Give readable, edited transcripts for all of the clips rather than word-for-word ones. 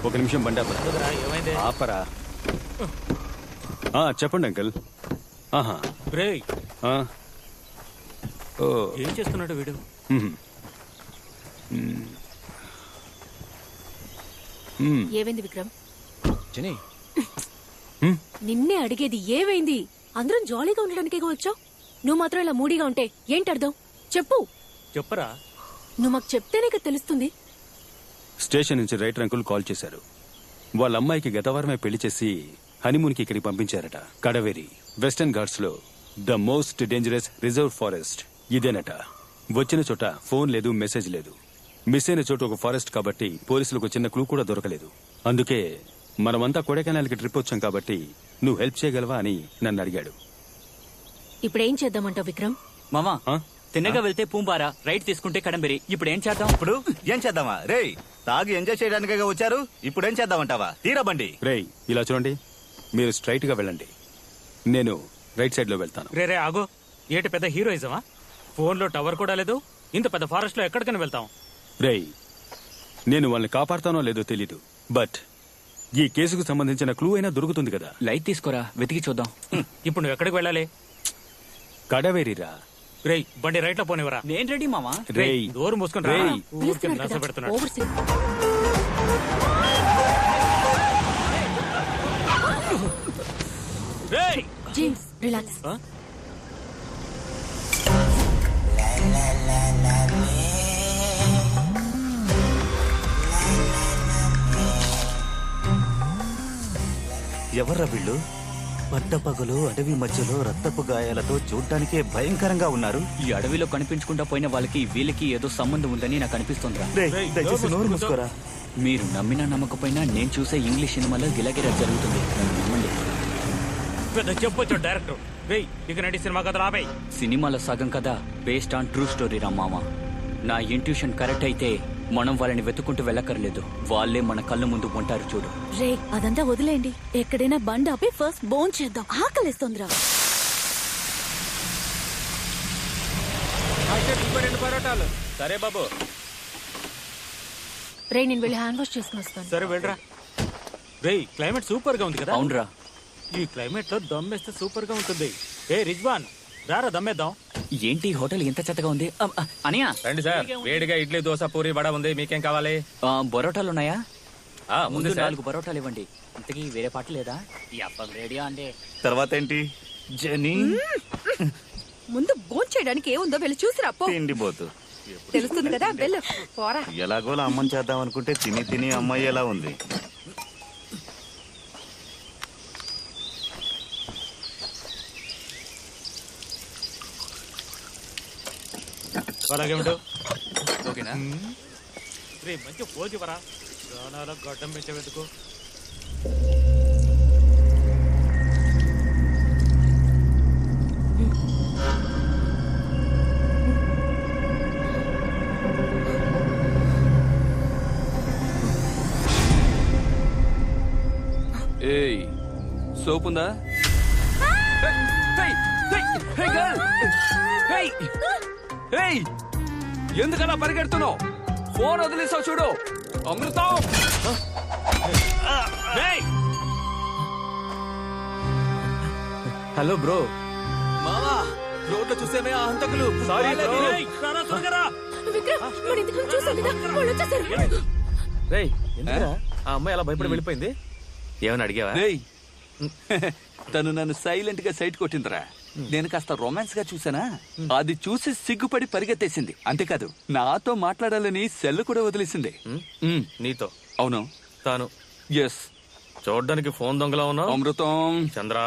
ఒక నిమిషం బండి ఆపరా. ఏమైంది? ఆపరా. చెప్పండి అంకుల్. ఆహా. రేయ్, ఆ. ఓ. ఏం చేస్తున్నాడు వీడు? ఏమైంది విక్రమ్? జని, నిన్నే అడిగేది ఏమైంది? అందరం జాలీగా ఉండడానికే వచ్చావు. నువ్వు మాత్రం ఇలా మూడీగా ఉంటే ఏంటర్థం? చెప్పు. చెప్పరా. నువ్వు మాకు చెప్తేనే కదా తెలుస్తుంది. స్టేషన్ నుంచి రైటర్ అంకుల్ కాల్ చేశారు. వాళ్ళ అమ్మాయికి గత వారమే పెళ్లి చేసి హనీమూన్కి ఇక్కడికి పంపించారట. కడవేరి వెస్టర్న్ ఘాట్స్ లో the most dangerous reserve forest ఇదేనట. వచ్చిన చోట ఫోన్ లేదు, మెసేజ్ లేదు. మిస్ అయిన చోట ఒక ఫారెస్ట్ కాబట్టి పోలీసులకు చిన్న క్లూ కూడా దొరకలేదు. అందుకే మనమంతా కొడైకెనాల్కి ట్రిప్ వచ్చాం కాబట్టి నువ్వు హెల్ప్ చేయగలవా అని నన్ను అడిగాడు. ఇప్పుడేం చేద్దామంటావు విక్రమ్? మామా, ఆ? తిన్నగా వెళ్తే పూంబారా, రైట్ తీసుకుంటే కడంబెరి. ఇప్పుడు ఏం చేద్దాం? ఇప్పుడు ఏం చేద్దామా? రేయ్, తాగి ఎంజాయ్ చేయడానికే వచ్చారు, ఇప్పుడు ఏం చేద్దామంటావా? తీరా బండి. రేయ్, ఇలా చూడండి, మీరు స్ట్రైట్ గా వెళ్ళండి, నేను రైట్ సైడ్ లో వెళ్తాను. రే ఆగో. ఏటి పెద్ద హీరోయిజమా? ఫోన్ లో టవర్ కూడా లేదు. ఇంత పెద్ద ఫారెస్ట్ లో ఎక్కడికైనా వెళ్తాం? రేయ్, నేను వాళ్ళని కాపాడుతానో లేదో తెలీదు, బట్ ఈ కేసుకు సంబంధించిన క్లూ అయినా దొరుకుతుంది కదా. లైట్ తీసుకోరా, వెతికి చూద్దాం. ఇప్పుడు నువ్వు ఎక్కడికి వెళ్ళాలి? కడవేరిరా. రేయ్, బండి రైట్ లో పోనివరా. నేను రెడీ మామా. రేయ్, డోర్ మూసుకుని రా. రేయ్. ఊరికే పిలుస్తున్నాడు నస కదా, పెడుతున్నాడు. ఓవర్ సింగ్. రేయ్, జేమ్స్, రిలాక్స్. ఆ? ఎవర్రా వీళ్ళు? పట్టపగలు అడవి మధ్యలో రక్తపు గాయాలతో చూడ్డానికే భయంకరంగా ఉన్నారు. ఈ అడవిలో కనిపించకుండా పోయిన వాళ్ళకి వీళ్ళకి ఏదో సంబంధం ఉందని నాకు అనిపిస్తోందిరా. రేయ్, దయచేసి నోరు మూసుకోరా. మీరు నమ్మినా నమ్మకపోయినా నేను చూసే ఇంగ్లీష్ సినిమాలో గిలగిరా జరుగుతుంది. నన్ను నమ్మండి. పెద్ద చెప్పొచ్చు డైరెక్టర్. రేయ్, ఇక నడి సినిమా కథ రాబోయ్. సినిమాలో సగం కదా బేస్డ్ ఆన్ ట్రూ స్టోరీ రా మామ. నా ఇంట్యూషన్ కరెక్ట్ అయితే మనం వాళ్ళని వెతుకుంటూ వెళ్ళక్కర్లేదు, వాళ్ళే మన కళ్ళ ముందు ఉంటారు చూడు. రే, అదంతా వదిలేండి. ఎక్కడైనా బండి ఆపి ఫస్ట్ బోన్ చేద్దాం. ఆకలిస్తోందిరా. రెండు పరోటాలు. సరే బాబు. రే, నేను వెళ్ళి హ్యాండ్ వాష్ చేసుకుని వస్తాను. సరే వెళ్ళరా. రేయ్, క్లైమేట్ సూపర్ గా ఉంది కదా. అవునరా. ఈ క్లైమేట్ లో దమ్మేస్తే సూపర్ గా ఉంటుంది. ఏ రిజ్వాన్, రారా దమ్మేద్దాం. ఏంటి హోటల్ ఎంత చెత్తగా ఉంది? అనియా రండి సార్, వేడిగా ఇడ్లీ, దోశ, పూరి, వడ ఉంది. మీకేం కావాలి? బరోటాలు ఉన్నాయా? ముందు ముందు 4 బరోటాలు ఇవ్వండి. ఇంతకీ వేరే పాట లేదా? ఈ అప్పం రెడీయా అండి? తర్వాత ఏంటి? జని ముందు భోజనం చేయడానికి ఏముందో వెళ్ళి చూసిరా. పో, తిండిపోతు. తెలుస్తుంది కదా, వెళ్ళు పోరా. ఎలాగోలా అమ్మని చేద్దాం అనుకుంటే తిని తిని అమ్మాయి ఎలా ఉంది. అలాగేమిటో. ఓకేనా? రే, మంచి పోజు వరా. ప్రాణాలకు గడ్డం పెంచబెట్టుకో. ఏయ్, సోప్ ఉందా? ఎందుకలా పరిగెడుతున్నావు? ఫోన్ వదిలేసావు చూడు. అమృతం, హలో బ్రో. మామా, రోడ్లో చూసేమే ఆ హంతకులు. Sorry bro. విక్రమ్, మన ఇంతకు ముందు చూసాం కదా, వాళ్ళు వచ్చేసారు. రేయ్, ఆ అమ్మాయి అలా భయపడి వెళ్ళిపోయింది. ఏమని అడిగావా? రేయ్, తను నన్ను సైలెంట్ గా సైట్ కొట్టిందిరా. నేను కాస్త రొమాన్స్ గా చూసానా, అది చూసి సిగ్గుపడి పరిగెత్తేసింది. అంతేకాదు, నాతో మాట్లాడాలని సెల్ కూడా వదిలేసింది. నీతో? అవును. తాను ఎస్. చూడ్డానికి ఫోన్ దొంగలా ఉన్నావు. అమృతం, చంద్ర,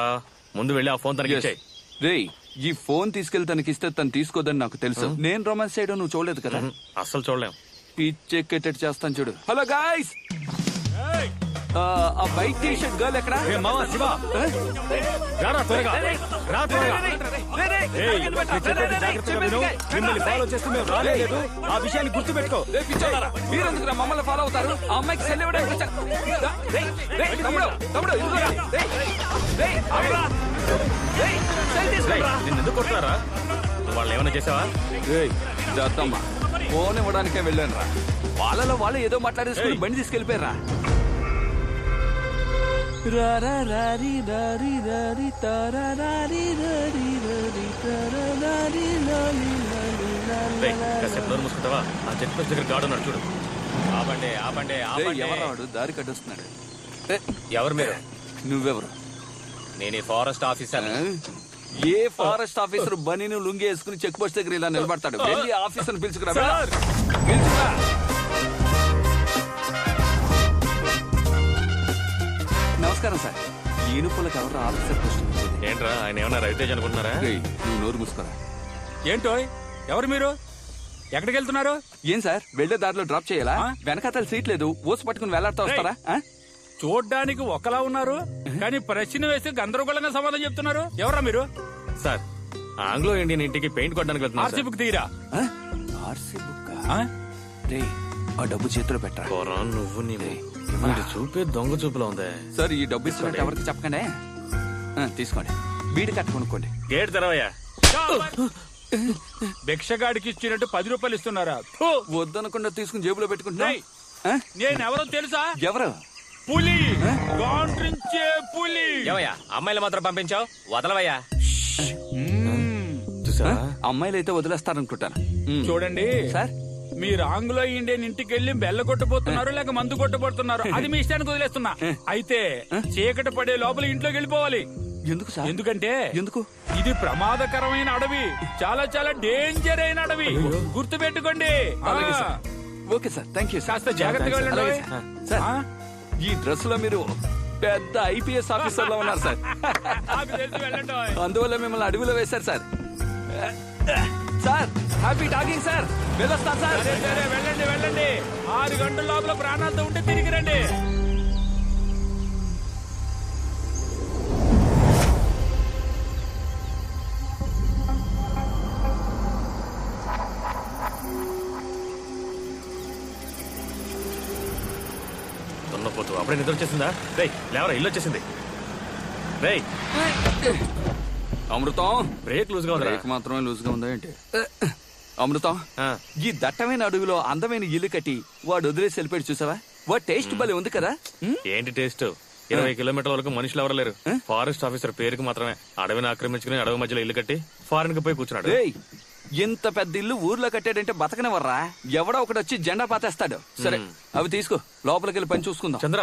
ముందు వెళ్ళి ఆ ఫోన్ తనకి ఇచ్చేయ్. రేయ్, ఈ ఫోన్ తీసుకెళ్లి తనకిస్తే తను తీసుకోదని నాకు తెలుసు. నేను రొమాన్స్ చేయడం నువ్వు చూడలేదు కదా. అస్సలు చూడలేం. పిచ్చెక్కేటట్టు చేస్తాను చూడు. హలో గాయ్స్, ఆ వైట్ టీ షర్ట్ గర్ల్ ఎక్కడ? రారా త్వరగా, రా త్వరగా. ఏయ్, నేను చెప్పేది జాగ్రత్తగా విను. మిమ్మల్ని ఫాలో చేస్తూ మేము రాలేదు, ఆ విషయాన్ని గుర్తుపెట్టుకో. మీరెందుకు మమ్మల్ని ఫాలో అవుతారు? ఆ అమ్మాయికి సెల్ ఇవ్వడానికి వచ్చా. తమ్ముడు, తమ్ముడు, ఇదిగోరా. నిన్ను ఎందుకు కొడతారా? వాళ్ళు ఏమైనా చేసావా? దత్తమ్మ, ఫోన్ ఇవ్వడానికే వెళ్ళాను రా. వాళ్ళలో వాళ్ళు ఏదో మాట్లాడేసుకుని బండి తీసుకెళ్లిపోయారా. కాసేపు నోరు మూసుకుంటావా? ఆ చెక్ పోస్ట్ దగ్గర గాడు ఉన్నాడు చూడు. ఆపండి ఆపండి ఆపండి. ఎవరాడు దారి కట్టొస్తున్నాడు? ఎవరు మీరు? నువ్వెవరు? నేను ఈ ఫారెస్ట్ ఆఫీసర్. ఏ ఫారెస్ట్ ఆఫీసర్ బనీను లుంగి వేసుకుని చెక్ పోస్ట్ దగ్గర ఇలా నిలబడతాడు? వెళ్ళి ఆఫీసర్ పిలుచుకురా. పిలుచుకురా. నమస్కారం సార్. ఈనుపులకు ఎవరు ఆఫీసర్ పోస్ట్ ఇచ్చేది? ఏంట్రా ఆయన ఏమన్నా రవితేజ్ అనుకుంటున్నారా? ఏయ్, నువ్వు నోరు మూసుకోరా. ఏంటో ఎవరు మీరు? ఎక్కడికి వెళ్తున్నారు? ఏం సార్ వెళ్లే దారిలో డ్రాప్ చేయాలా? వెనకాతల సీట్ లేదు, ఓసి పట్టుకుని వెళ్లాడుతూ వస్తారా? చూడ్డానికి ఒకలా ఉన్నారు, కానీ ప్రశ్న వేస్తే గందరగోళంగా సమాధానం చెప్తున్నారు. ఎవరా మీరు? సార్ ఆంగ్లో ఇండియన్ ఇంటికి పెయింట్ కొట్టడానికి వెళ్తున్నా. ఆర్సీ బుక్ తీరా. RC book? ఆ? రే, ఆ డబ్బు చేతిలో పెట్టరా. నువ్వు నీవు చూపే దొంగ చూపులో ఉంది. సార్ ఈ డబ్బు ఇస్తున్నట్టు ఎవరికి చెప్పకండి. తీసుకోండి, బీడి కట్ట కొనుక్కోండి. గేట్ తెరవయ్యా. భిక్షగాడికి ఇచ్చినట్టు 10 రూపాయలు ఇస్తున్నారా? వద్దనకుండా తీసుకుని జేబులో పెట్టుకుంటున్నా. నేను ఎవరో తెలుసా? ఎవరు? పులి, గాండ్రించే పులి. ఏమయ్యా అమ్మాయిలు మాత్రం పంపించావు? వదలవయ్యా. అమ్మాయిలు అయితే వదిలేస్తారనుకుంటాను. చూడండి సార్, మీరు ఆంగ్లో ఇండియన్ ఇంటికి వెళ్ళి బెల్ల కొట్టబోతున్నారు లేక మందు కొట్టబోతున్నారు, అది మీ ఇష్టానికి వదిలేస్తున్నా. అయితే చీకటి పడే లోపల ఇంట్లోకి వెళ్ళిపోవాలి. ఎందుకు సార్? ఎందుకంటే ఎందుకు? ఇది ప్రమాదకరమైన అడవి, చాలా చాలా డేంజర్ అయిన అడవి. గుర్తు పెట్టుకోండి. అలాగే sir. Okay sir, thank you. కాస్త జాగ్రత్తగా వెళ్ళండి. అలాగే సార్. సార్, ఈ డ్రెస్ లో మీరు పెద్ద ఐపీఎస్ ఆఫీసర్ లో ఉన్నారు సార్. నాకు తెలిసి వెళ్ళండి. అందువల్ల మిమ్మల్ని అడవిలో వేశారు sir. Sir, happy talking sir. వెళ్ళొస్తాను సార్. సరే సరే వెళ్ళండి వెళ్ళండి. 6 గంటల లోపల ప్రాణాలతో ఉంటే తిరిగి రండి. దున్నపోతు అప్పుడే నిద్ర వచ్చేసిందా? రేయ్ లేవరా, ఇల్లు వచ్చేసింది. రేయ్ అమృతం, బ్రేక్ లూజ్ గా ఉందిరా. బ్రేక్ మాత్రమే లూజ్ గా ఉందా ఏంటి? అమృతం, ఆ. ఈ దట్టమైన అడవిలో అందమైన ఇల్లు కట్టి వాడు వదిలేసి వెళ్ళిపోయాడు చూసావా? వాడు టేస్ట్ భలే ఉంది కదా. ఏంటి టేస్ట్? 20 కిలోమీటర్ల వరకు మనుషులు ఎవరు లేరు. ఫారెస్ట్ ఆఫీసర్ పేరుకి మాత్రమే అడవిని ఆక్రమించుకుని అడవి మధ్యలో ఇల్లు కట్టి ఫారెన్ కి పోయి కూర్చున్నాడు. రేయ్, ఇంత పెద్ద ఇల్లు ఊర్లో కట్టాడంటే బతకనివర్రా. ఎవడో ఒకటి వచ్చి జెండా పాతేస్తాడు. సరే, అవి తీసుకో, లోపలికి వెళ్ళి పని చూసుకుందాం. చంద్ర,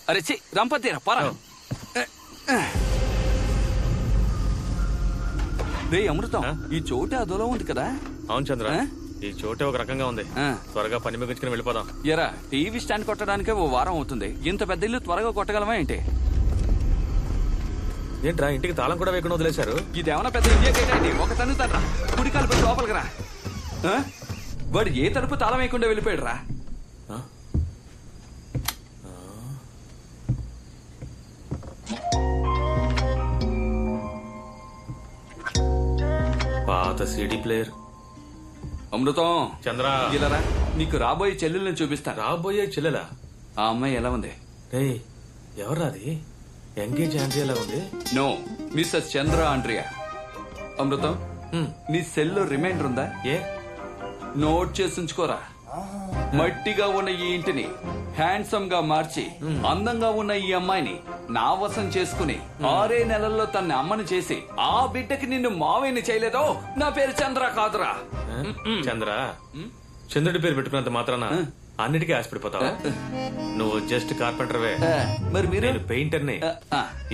అరే చి రంపతీరా పరా. రే అమృతం, ఈ చోటు అదోలో ఉంది కదా. అవును చంద్ర, ఈ చోటే ఒక రకంగా ఉంది. త్వరగా పని ముగించుకుని వెళ్ళిపోదాం. ఎరా, టీవీ స్టాండ్ కొట్టడానికే ఓ వారం అవుతుంది. ఇంత పెద్ద ఇల్లు త్వరగా కొట్టగలమా ఏంటి? ఏంట్రా ఇంటికి తాళం కూడా వేయకుండా వదిలేశారు? ఇదేమన్నా పెద్ద ఇండియా గేట్ అండి. ఒక తన్నుతాడ్రా, కుడికాలు పెట్టి లోపలికి రా. వాడు ఏ తలుపు తాళం వేయకుండా వెళ్ళిపోయాడు రా. పాత సిడి ప్లేయర్. అమృతం, చంద్ర, ఇలారా, నీకు రాబోయే చెల్లెల్ని చూపిస్తా. రాబోయే చెల్లెలా? ఆ అమ్మాయి ఎలా ఉంది? రేయ్ ఎవర్రాది? ఎంగేజ్ ఆంటీ ఎలా ఉంది? నో, మిస్సెస్ చంద్ర ఆండ్రియా. అమృతం, నీ సెల్లో రిమైండర్ ఉందా? ఏ? నోట్ చేసి ఉంచుకోరా. మట్టిగా ఉన్న ఈ ఇంటిని హ్యాండ్సమ్ గా మార్చి అందంగా ఉన్న ఈ అమ్మాయిని నా వశం చేసుకుని 6 నెలల్లో తన అమ్మని చేసి ఆ బిడ్డకి నిన్ను మావేని చేయలేదో నా పేరు చంద్ర కాదురా. చంద్ర, చంద్రుడి పేరు పెట్టుకున్నంత మాత్రాన అన్నిటికీ ఆశపడిపోతావా? నువ్వు జస్ట్ కార్పెంటర్వే, మరి మీరు? నేను పెయింటర్ని.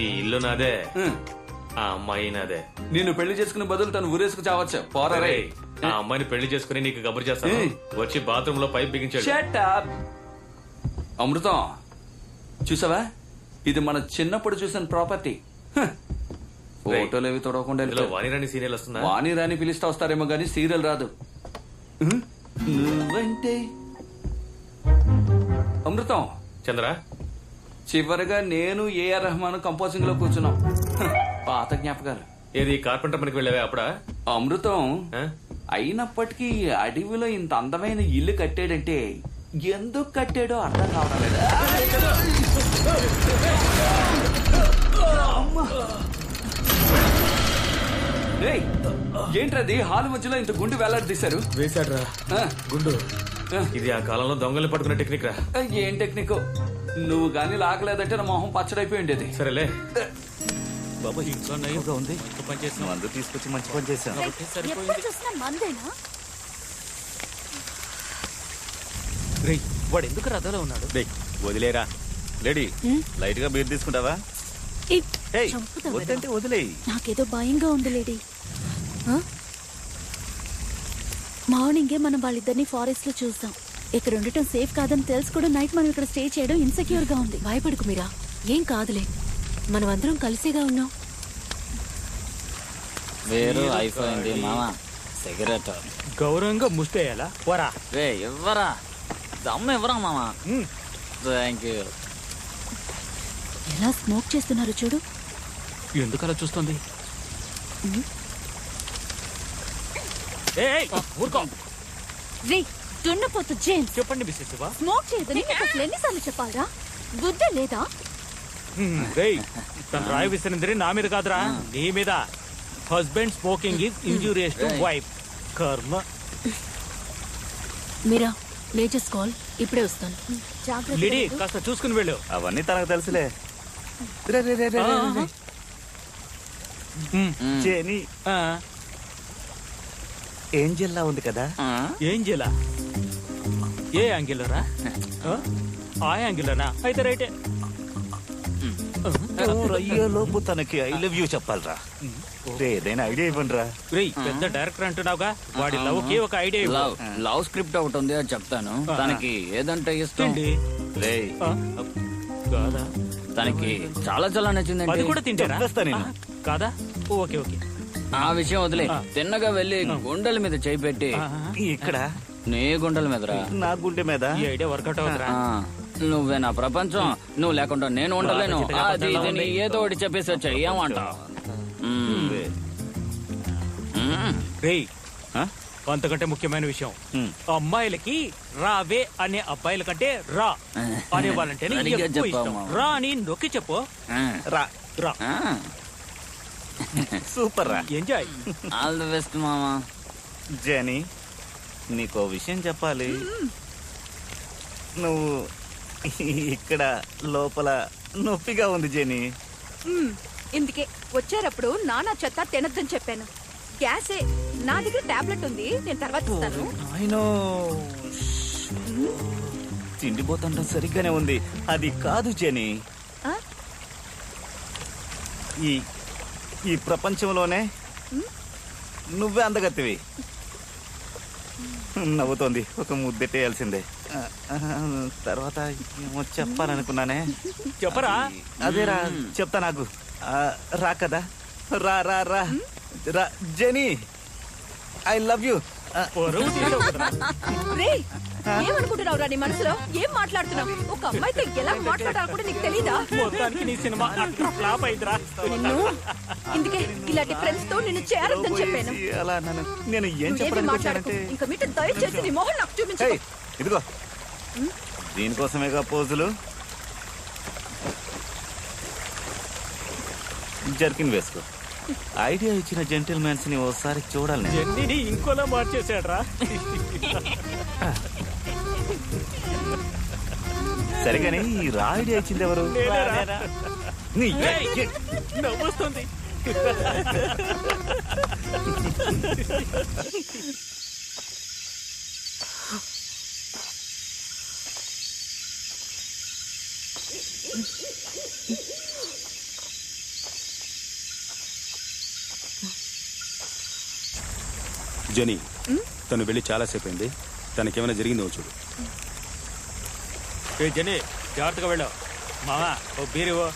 ఈ ఇల్లు నాదే, ఆ అమ్మాయి నాదే. నిన్ను పెళ్లి చేసుకునే బదులు తను ఊరేసుకు చావచ్చు. పోరారే. ఆ అమ్మాయిని పెళ్లి చేసుకుని నీకు గబురు చేస్తాను. వచ్చి బాత్రూమ్ లో పైప్ బిగించాడు. Shut up. అమృతం, చూసావా? ఇది మన చిన్నప్పుడు చూసిన ప్రాపర్టీ. ఫోటోలు ఏవి తొడవకుండా వాణిరాణి సీరియల్ వస్తుందా? వాణిరాణి పిలిస్తే వస్తారేమో గానీ సీరియల్ రాదు. నువ్వంటే అమృతం. చంద్ర, చివరిగా నేను ఏఆర్ రెహమాన్ కంపోజింగ్ లో కూర్చున్నాం. పాత జ్ఞాపకాలు. ఏది కార్పెంటర్ పనికి వెళ్ళావే అప్పుడా? అమృతం, అయినప్పటికీ అడవిలో ఇంత అందమైన ఇల్లు కట్టాడంటే ఎందుకు కట్టాడో అర్థం కావడం లేదా? ఏంట్రది హాల్ మధ్యలో ఇంత గుండు వేలాడదీశారు? వేశాడ్రా గుండు. ఇది ఆ కాలంలో దొంగల్ని పట్టుకునే టెక్నిక్ రా. ఏం టెక్నిక్? నువ్వు గాని లాగలేదంటే నా మొహం పచ్చడైపోయి ఉండేది. సరేలే. బాబా ఎక్కువగా ఉంది. పని చేసిన మందు తీసుకొచ్చి మంచి పని చేశాను. ఎప్పుడు చూసినా మందేనా? వాడు ఎందుకు రథంలో ఉన్నాడు? రేయ్, వదిలేరా. లేడీ, లైట్ గా బీర్ తీసుకుంటావా? ఏయ్, ఏయ్, చంపుతావా? వద్దంటే వదిలేయ్. నాకేదో భయంగా ఉంది లేడీ. ఆ? మార్నింగే మనం వాళ్ళిద్దరిని ఫారెస్ట్ లో చూస్తాం. ఇక్కడ ఉండటం సేఫ్ కాదని తెలుసు కూడా నైట్ మనం ఇక్కడ స్టే చేయడం ఇన్సెక్యూర్ గా ఉంది. భయపడకు మీరా, ఏం కాదులే. మనం అందరం కలిసేగా ఉన్నాం. వేరు అయిపోయింది మామ. సిగరెట్ గౌరవంగా ముష్టేయాలా పోరా. రే ఇవ్వరా, దమ్ము ఇవ్వరా మామ. Thank you. ఎలా స్మోక్ చేస్తున్నారు చూడు. ఎందుకలా చూస్తుంది? ఊరుకో. రే దున్నపోతు జేమ్స్, చెప్పండి మిస్సెస్ శివ. స్మోక్ చేయదని నీకు అసలు ఎన్నిసార్లు చెప్పాలరా? బుద్ధి లేదా? రేయ్, తను రాయి విసిరింది నా మీద కాదురా, నీ మీద. Husband smoking is injurious to wife. కర్మ. మీరా లేటెస్ట్ కాల్, ఇప్పుడే వస్తాను. లిడీ జాగ్రత్త. కాస్త చూసుకుని వెళ్ళు. అవన్నీ తనకు తెలుసులే. రే, రే, రే, రే, రే, రే. జేని ఆ, ఏంజెల్లా ఉంది కదా. ఏం చేయాల? ఏ యాంగిల్ రా? ఆ యాంగిల్లోనా? అయితే రైటే. అయ్యే లోపు తనకి ఐ లవ్ యూ చెప్పాలరా. రే, ఏదైనా ఐడియా ఇవ్వండి రా. రేయ్, పెద్ద డైరెక్టర్ అంటున్నావుగా, వాడి లవ్ కి ఒక ఐడియా ఇవ్వు. లవ్ స్క్రిప్ట్ ఒకటి ఉంది, అది చెప్తాను. తనకి ఏదంటే ఇష్టం? తిండి. రే, ఆ, కాదా? తనకి చాలా చాలా అది నచ్చిందండి. కూడా తింటారా? చంపేస్తా నేను. కాదా? Okay okay. ఆ విషయం వదిలే. తిన్నగా వెళ్ళి గుండెల మీద చేయి పెట్టి, ఇక్కడ నీ గుండెల మీదరా. నా గుండె మీద. ఈ ఐడియా వర్కౌట్ అవుతురా? ఆ, నువ్వే నా ప్రపంచం, నువ్వు లేకుండా నేను ఉండలేను. బాగా అది ఇది నీ ఏదో ఒకటి చెప్పేసి వచ్చా. ఏమంటావు? రేయ్, ఆ? అంతకంటే ముఖ్యమైన విషయం, ఉమ్. అమ్మాయిలకి రావే అనే అబ్బాయిల కంటే రా అనే వాళ్ళంటేనే సరిగ్గా ఎక్కువ చెప్పావు ఇష్టం. మామ. రా అని నొక్కి చెప్పు. రా. రా. సూపర్ రా. ఎంజాయ్. ఆల్ ది బెస్ట్ మామా. జేని, నీకో విషయం చెప్పాలి. నువ్వు ఇక్కడ లోపల నొప్పిగా ఉంది జేని. ఇందుకే వచ్చేటప్పుడు నానా చెత్త తినద్దని చెప్పాను. గ్యాసే, నా దగ్గర టాబ్లెట్ ఉంది, నేను తర్వాత ఇస్తాను. నాయనో, తిండిపోతుండడం సరిగ్గానే ఉంది. అది కాదు జేని. ఆ? ఈ ఈ ప్రపంచంలోనే నువ్వే అందగత్తివి. నవ్వుతోంది. ఒక ముద్దెట్టేయాల్సిందే. తర్వాత ఏమో చెప్పాలనుకున్నానే. చెప్పరా? అదేరా, చెప్తా. నాకు రా కదా. రా రా రా రా జెనీ, ఐ లవ్ యూ. పొరుగు తీసావు కదరా. రేయ్, ఏమనుకుంటున్నావురా నీ మనసులో? ఏం మాట్లాడుతున్నావు? ఒక అమ్మాయితో ఎలా మాట్లాడాలో కూడా నీకు తెలీదా? మొత్తానికి నీ సినిమా అట్లా ఫ్లాప్ అయిందిరా. నిన్ను ఇందుకే ఇలాంటి ఫ్రెండ్స్ తో నిన్ను చేరొద్దని చెప్పాను. అలా నేను ఏం నువ్వేమీ చెప్పడానికి మాట్లాడకు. వచ్చానంటే, ఇంకా మీట దయచేసి నీ మొహం నాకు చూపించు. ఏయ్, ఇదిగో దీనికోసమేగా పోజులు. జర్కిన్ వేసుకో. ఐడియా ఇచ్చిన జెంటిల్మెన్స్ ని ఓసారి చూడాలి నేను. జెన్నీని ఇంకోలా మార్చేసాడ్రా. సరిగాని ఈ రా ఐడియా ఇచ్చింది ఎవరు? నేనేరా? నీ ఏయ్, నవ్వొస్తుంది. జెనీ, తను వెళ్ళి చాలాసేపు అయింది. తనకేమైనా జరిగిందో చూడు. ఏ జెన్నీ, జాగ్రత్తగా వెళ్ళావు. మావా, ఓ బీరువో.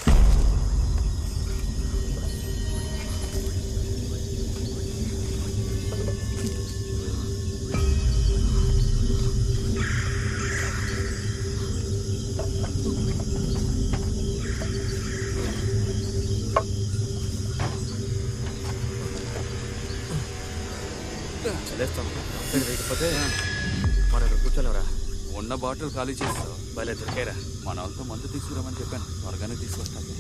చలేస్తాం. వేయకపోతే మన ఇక్కడ కూర్చోలేవరా? ఉన్న బాటిల్ ఖాళీ చేస్తావు. భలే దొరికారా. మన వాళ్ళతో మందు తీసుకురామని చెప్పాను, త్వరగానే తీసుకొస్తాను.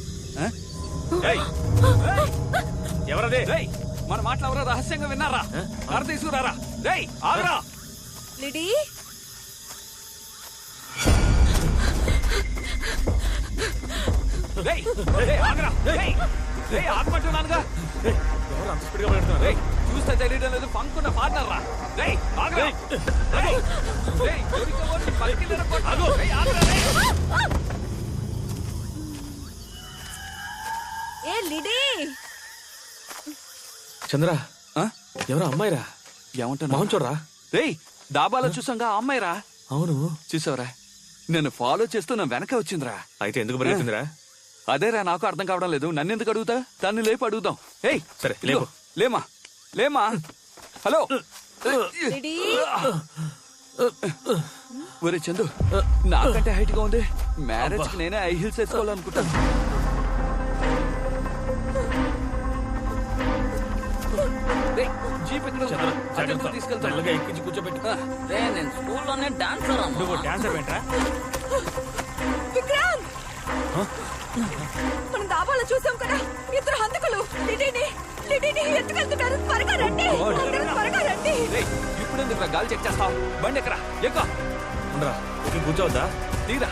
ఎవరదే? రేయ్, మన మాటలు ఎవరో రహస్యంగా విన్నారా? కారు తీసుకురారా. రేయ్, ఆగరా. లిడీ, రేయ్, రేయ్, ఆగరా. రేయ్, రేయ్, ఆగమంటున్నానుగా. ఎవరు అంత స్పీడ్గా పెడుతున్నారు రేయ్, చూస్తే తెలియడం లేదు పంకున్న పార్ట్నర్ రా. రేయ్, ఆగరా. రేయ్, రేయ్, దొరికేవో నీ పలికిందన కొట్టు. రేయ్, ఆగరా, రేయ్. ఏ లిడీ చంద్ర ఆ? ఎవరో అమ్మాయిరా ఏమంటున్నా మొహం చూడరా. రేయ్, డాబాలో చూసాంగా ఆ అమ్మాయిరా. అవును, చూసావరా, నన్ను ఫాలో చేస్తూ నా వెనక వచ్చిందిరా. అయితే ఎందుకు పరిగెత్తిందిరా? అదేరా నాకు అర్థం కావడం లేదు. నన్ను ఎందుకు అడుగుతా? తన్ని లేపు అడుగుదాం. ఏయ్, సరే, ఇదిగో, లేపు. లేమా లేమా. హలో. లిడీ ఒరే చందు, నాకంటే హైట్ గా ఉంది. మ్యారేజ్ కి నేనే హై హీల్స్ వేసుకోవాలనుకుంటాను. రేయ్, జీప్ ఎక్కడ ఉంది? అటెందుకు తీసుకెళ్తాను? మెల్లగా ఎక్కించి కూర్చోబెట్టి. నేను స్కూల్లోనే డాన్సర్ నువ్వు డాన్సర్ ఏంట్రా? విక్రాంత్ మనం దాబాలో చూసాం కదా, ఇద్దరు హంతకులు లిడీని ఎత్తుకెళ్తున్నారు. త్వరగా రండి, అందరూ త్వరగా రండి. రేయ్, ఇప్పుడు ఎందుకు గాలి చెక్ చేస్తావు? బండి ఎక్కరా? ఎక్కువ ఉండరా, ఎక్కి కూర్చోవద్దా? తీరా.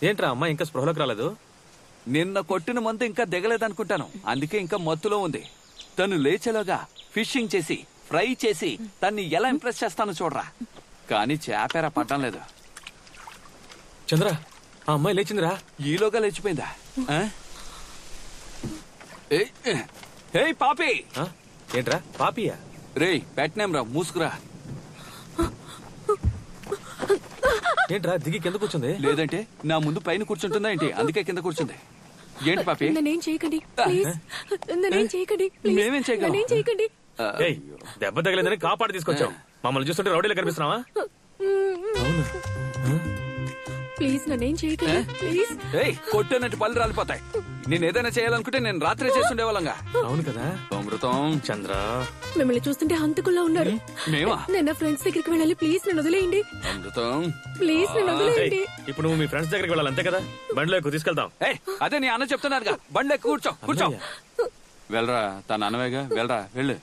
ఏంట్రా అమ్మాయి ఇంకా స్పృహలోకి రాలేదు? నిన్న కొట్టిన మందు ఇంకా దిగలేదనుకుంటాను. అందుకే ఇంకా మత్తులో ఉంది. తను లేచేలోగా ఫిషింగ్ చేసి ఫ్రై చేసి తన్ని ఎలా ఇంప్రెస్ చేస్తానో చూడరా. కానీ చేపేరా పడ్డం లేదు. చంద్ర, ఆ అమ్మాయి లేచిందిరా. ఈలోగా లేచిపోయిందా? ఆ? ఏయ్ పాపి. ఆ? ఏంట్రా పాపియా? రేయ్, పెట్టనేం రా, మూసుకురా. ఏంట్రా దిగి కింద కూర్చుంది? లేదంటే నా ముందు పైన కూర్చుంటుందా ఏంటి? అందుకే కింద కూర్చుంది. ఏంటి పాపి? నన్నేం చేయకండి ప్లీజ్, నన్నేం చేయకండి ప్లీజ్, మేమేం చేయగలం? నన్నేం చేయకండి. ఏయ్, దెబ్బ తగిలేదని కాపాడి తీసుకొచ్చాం. మమ్మల్ని చూస్తుంటే రౌడీలో కనిపిస్తున్నావా? అవును. ప్లీజ్ నన్నేం చేయకండి ప్లీజ్. ఏయ్, కొట్టనట్టు పళ్ళు రాలిపోతాయి. నేను ఏదైనా చేయాలనుకుంటే నేను రాత్రే చేస్తుండే వాళ్ళంగా. అవును కదా అమృతం. చంద్ర, మిమ్మల్ని చూస్తుంటే హంతకుల్లా ఉన్నారు. మేమా? నేను నా ఫ్రెండ్స్ దగ్గరికి వెళ్ళాలి, ప్లీజ్ నన్ను వదిలేయండి. అమృతం. ప్లీజ్ నన్ను వదిలేయండి. ఇప్పుడు నువ్వు మీ ఫ్రెండ్స్ దగ్గరికి వెళ్ళాలి అంతే కదా? బండిలో ఎక్కువ తీసుకెళ్తాం. ఏయ్, అదే నీ అన్న చెప్తున్నారుగా, బండి ఎక్కు, కూర్చో కూర్చో. వెళ్ళరా, తన అన్నవేగా, వెళ్ళరా, వెళ్ళు.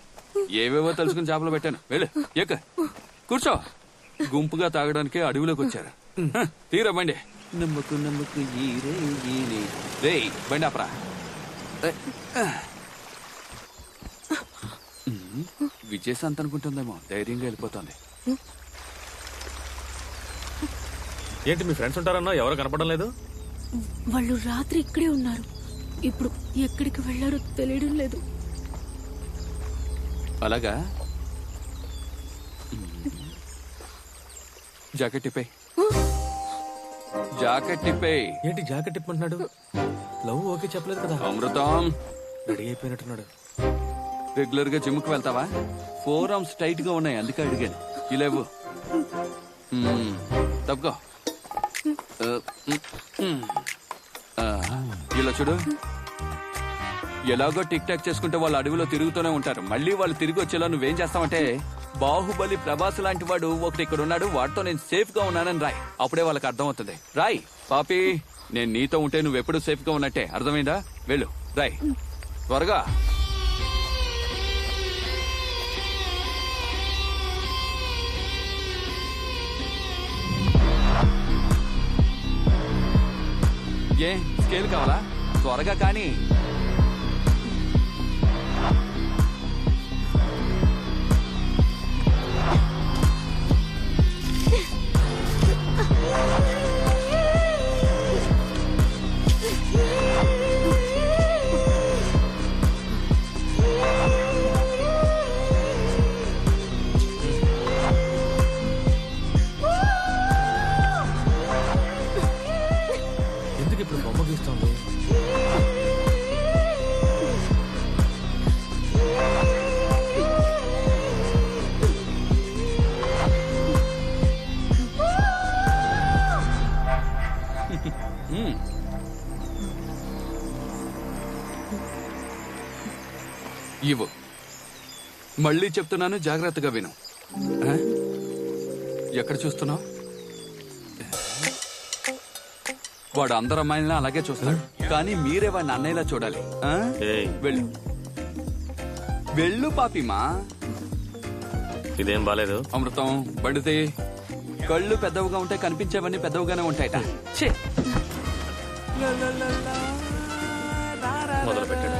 ఏవేవో తెలుసుకుని చేపలు పెట్టాను, వెళ్ళు, ఎక్క, కూర్చో. గుంపుగా తాగడానికి అడవిలోకి వచ్చారు. తీరా బండి. నమ్మకు నమ్మకు రేయ్, బండి ఆపరా. విజయశాంత్ అనుకుంటుందేమో, ధైర్యంగా వెళ్ళిపోతుంది. ఏంటి మీ ఫ్రెండ్స్ ఉంటారన్నా? ఎవరు కనపడడం లేదు? వాళ్ళు రాత్రి ఇక్కడే ఉన్నారు. ఇప్పుడు ఎక్కడికి వెళ్ళారో తెలియడం లేదు. అలాగా? జాకెట్ టిప్పే, జాకెట్ టిప్పే. ఏంటి జాకెట్ ఇప్పమంటున్నాడు? లవ్ ఓకే చెప్పలేదు కదా? అమృతం, రెడీ అయిపోయినట్టున్నాడు. రెగ్యులర్ గా జిమ్ కి వెళ్తావా? 4 ఆర్మ్స్ టైట్ గా ఉన్నాయి, అందుకే అడిగాను. ఇలేవు, తప్పుకో. ఇలా చూడు, ఎలాగో టిక్ టాక్ చేసుకుంటే వాళ్ళు అడవిలో తిరుగుతూనే ఉంటారు. మళ్ళీ వాళ్ళు తిరిగి వచ్చేలా నువ్వేం చేస్తావంటే, బాహుబలి ప్రభాస్ లాంటి వాడు ఒకటి ఇక్కడ ఉన్నాడు, వాడితో నేను సేఫ్ గా ఉన్నానని రాయ్. అప్పుడే వాళ్ళకి అర్థం అవుతుంది. రాయ్ పాపి, నేను నీతో ఉంటే నువ్వెప్పుడు సేఫ్ గా ఉన్నట్టే. అర్థమైందా? వెళ్ళు, రాయ్ త్వరగా. ఏ స్కేల్ కావాలా? త్వరగా కానీ. ఎందుకు ఇప్పుడు బొమ్మ గీస్తోంది? ఇవ్వు. మళ్ళీ చెప్తున్నాను, జాగ్రత్తగా విను. ఎక్కడ చూస్తున్నావు? వాడు అందరు అమ్మాయిలని అలాగే చూస్తాడు కానీ మీరే వాడిని అన్నయ్యలా చూడాలి ఆ? ఏయ్. వెళ్ళు వెళ్ళు పాపిమా. ఇదేం బాలేదు. అమృతం బండితే కళ్ళు పెద్దవిగా ఉంటే కనిపించేవన్నీ పెద్దవిగానే ఉంటాయట. ఛీ. మొదలు పెట్టాడు.